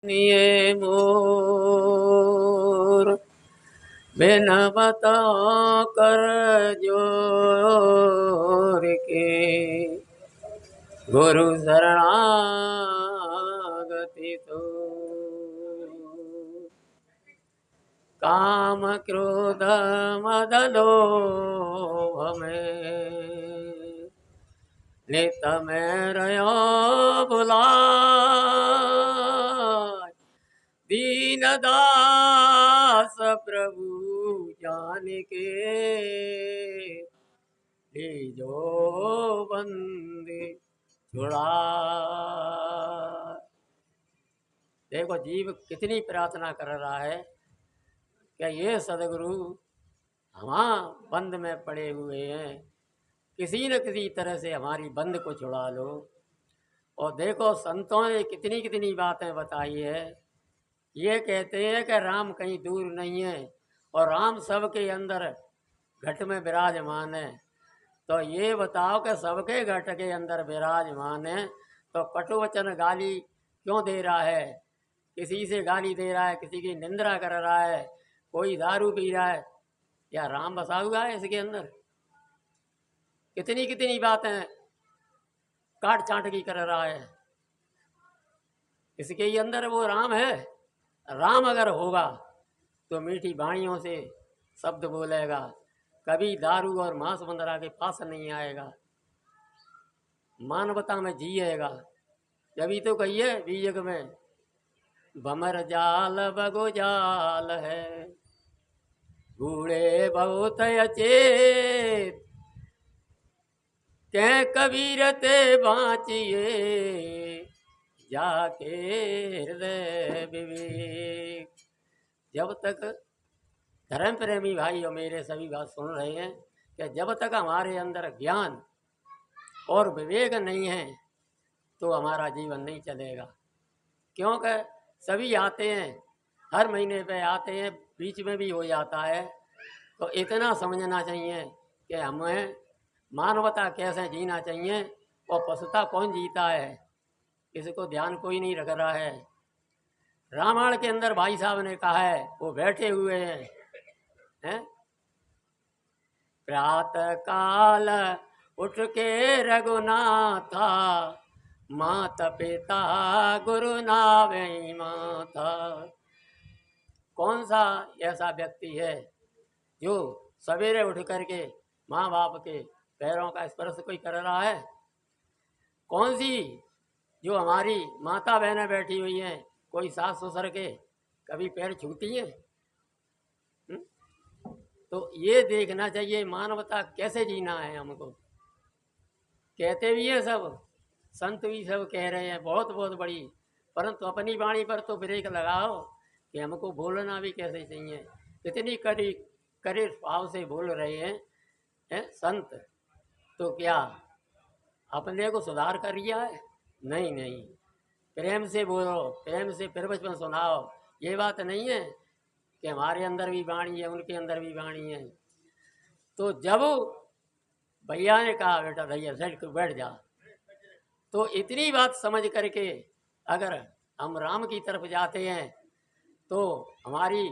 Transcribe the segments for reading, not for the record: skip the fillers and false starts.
निये मोर बिनवता कर जोर के गुरु शरणागति तो काम क्रोध मद लोभ में नित में रहो बुलाए दीन दास प्रभु जान के लीजो बंदी छुड़ा। देखो जीव कितनी प्रार्थना कर रहा है कि ये सदगुरु हम बंद में पड़े हुए हैं, किसी न किसी तरह से हमारी बंद को छुड़ा लो। और देखो संतों ने कितनी कितनी बातें बताई है। ये कहते हैं कि राम कहीं दूर नहीं है और राम सबके अंदर घट में विराजमान है। तो ये बताओ कि सबके घट के अंदर विराजमान है तो कटु वचन गाली क्यों दे रहा है? किसी से गाली दे रहा है, किसी की निंदा कर रहा है, कोई दारू पी रहा है, या राम बसा हुआ है इसके अंदर? कितनी कितनी बातें काट छांट की कर रहा है। इसके ही अंदर वो राम है। राम अगर होगा तो मीठी वाणियों से शब्द बोलेगा, कभी दारू और मांस बंदरा के पास नहीं आएगा, मानवता में जिएगा। जभी तो कहिए बीजक में भमर जाल बगो जाल है, बूढ़े बहुत अचेत कह कबीर ते बाँचिए जाके हृदय विवेक। जब तक धर्म प्रेमी भाई और मेरे सभी बात सुन रहे हैं कि जब तक हमारे अंदर ज्ञान और विवेक नहीं है तो हमारा जीवन नहीं चलेगा। क्योंकि सभी आते हैं, हर महीने पे आते हैं, बीच में भी हो जाता है। तो इतना समझना चाहिए कि हमें मानवता कैसे जीना चाहिए और पशुता कौन जीता है, इसको ध्यान कोई नहीं रख रहा है। रामायण के अंदर भाई साहब ने कहा है, वो बैठे हुए हैं, प्रातः काल उठ के रघुनाथा, माता पिता गुरु नावे माता। कौन सा ऐसा व्यक्ति है जो सवेरे उठ करके माँ बाप के पैरों का स्पर्श कोई कर रहा है? कौन सी जो हमारी माता बहनें बैठी हुई हैं, कोई सास ससुर के कभी पैर छूती हैं? तो ये देखना चाहिए मानवता कैसे जीना है हमको। कहते भी हैं सब, संत भी सब कह रहे हैं बहुत बहुत बड़ी, परंतु अपनी वाणी पर तो ब्रेक लगाओ कि हमको बोलना भी कैसे चाहिए। कितनी कड़ी भाव से बोल रहे हैं संत, तो क्या अपने को सुधार कर लिया है? नहीं नहीं, प्रेम से बोलो, प्रेम से फिर बचपन सुनाओ। ये बात नहीं है कि हमारे अंदर भी वाणी है, उनके अंदर भी वाणी है। तो जब भैया ने कहा बेटा भैया सेठ बैठ जा, तो इतनी बात समझ करके अगर हम राम की तरफ जाते हैं तो हमारी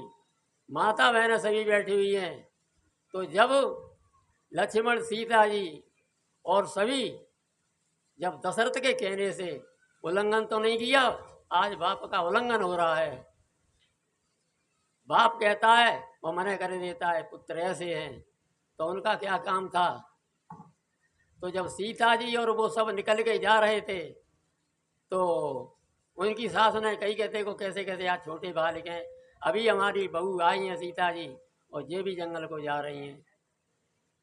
माता बहनें सभी बैठी हुई हैं। तो जब लक्ष्मण सीता जी और सभी जब दशरथ के कहने से उल्लंघन तो नहीं किया, आज बाप का उल्लंघन हो रहा है। बाप कहता है वो मना कर देता है, पुत्र ऐसे हैं। तो उनका क्या काम था? तो जब सीता जी और वो सब निकल के जा रहे थे तो उनकी सास ने कही कहते को कैसे कैसे आज छोटे बालक हैं, अभी हमारी बहू आई हैं सीता जी और ये भी जंगल को जा रही हैं।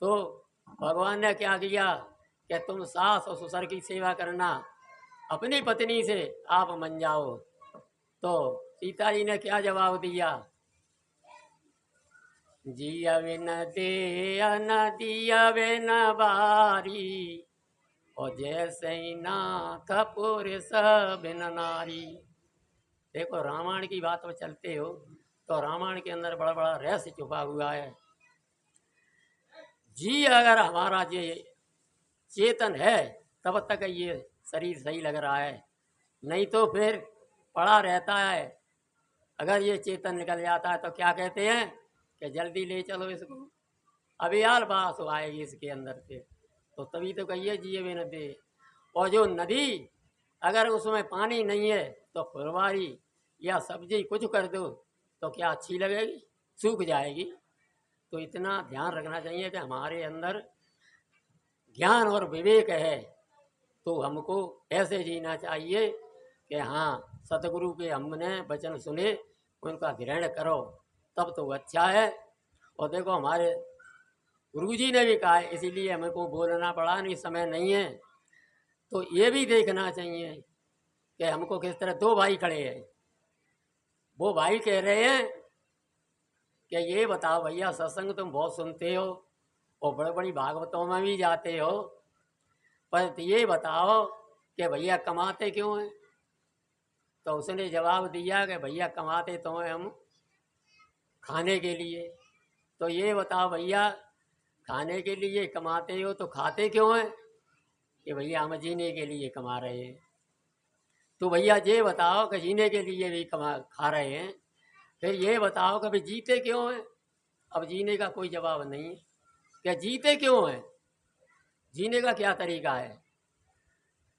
तो भगवान ने क्या किया कि तुम सास और ससुर की सेवा करना, अपनी पत्नी से आप मन जाओ। तो सीता जी ने क्या जवाब दिया? जिया बिन दे न दिया बिन बारी, और जैसे ही नाथ पुरुष बिन नारी। देखो रामायण की बात पर चलते हो तो रामायण के अंदर बड़ा बड़ा रहस्य छुपा हुआ है। जी अगर हमारा ये चेतन है तब तक ये शरीर सही लग रहा है, नहीं तो फिर पड़ा रहता है, अगर ये चेतन निकल जाता है तो क्या कहते हैं कि जल्दी ले चलो इसको, अभियाल बास आएगी इसके अंदर से, तो तभी तो कहिए जिए वे नदी। और जो नदी अगर उसमें पानी नहीं है तो फुलवारी या सब्जी कुछ कर दो तो क्या अच्छी लगेगी, सूख जाएगी। तो इतना ध्यान रखना चाहिए कि हमारे अंदर ज्ञान और विवेक है तो हमको ऐसे जीना चाहिए कि हाँ सतगुरु के हमने वचन सुने, उनका ग्रहण करो, तब तो अच्छा है। और देखो हमारे गुरुजी ने भी कहा है, इसीलिए हमको बोलना पड़ा, नहीं समय नहीं है। तो ये भी देखना चाहिए कि हमको किस तरह, दो भाई खड़े हैं, वो भाई कह रहे हैं कि ये बताओ भैया सत्संग तुम बहुत सुनते हो और बड़े बड़ी भागवतों में भी जाते हो, पर ये बताओ कि भैया कमाते क्यों हैं। तो उसने जवाब दिया कि भैया कमाते तो हैं हम खाने के लिए। तो ये बताओ भैया खाने के लिए कमाते हो तो खाते क्यों हैं, कि भैया हम जीने के लिए कमा रहे हैं। तो भैया ये बताओ कि जीने के लिए भी खा रहे हैं, फिर ये बताओ कि भाई जीते क्यों हैं। अब जीने का कोई जवाब नहीं है कि जीते क्यों हैं, जीने का क्या तरीका है।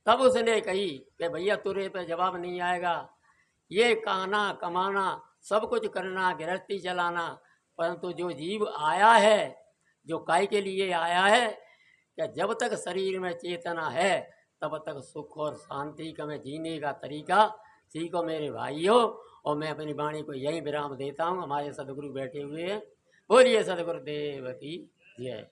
तब उसने कही कि भैया तुरे पे जवाब नहीं आएगा, ये कहना कमाना सब कुछ करना गृहस्थी चलाना, परंतु जो जीव आया है, जो काय के लिए आया है, कि जब तक शरीर में चेतना है तब तक सुख और शांति का में जीने का तरीका सीखो मेरे भाइयों। और मैं अपनी वाणी को यही विराम देता हूँ। हमारे सदगुरु बैठे हुए हैं, बोलिए सदगुरुदेव की जय।